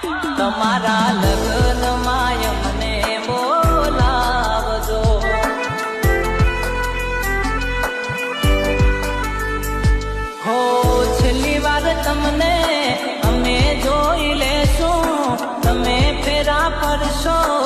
તમારા લગ્નમાં મને બોલાવજો. હો છેલ્લી વાર તમને અમે જોઈ લેશું, તમે ફેરા પડશો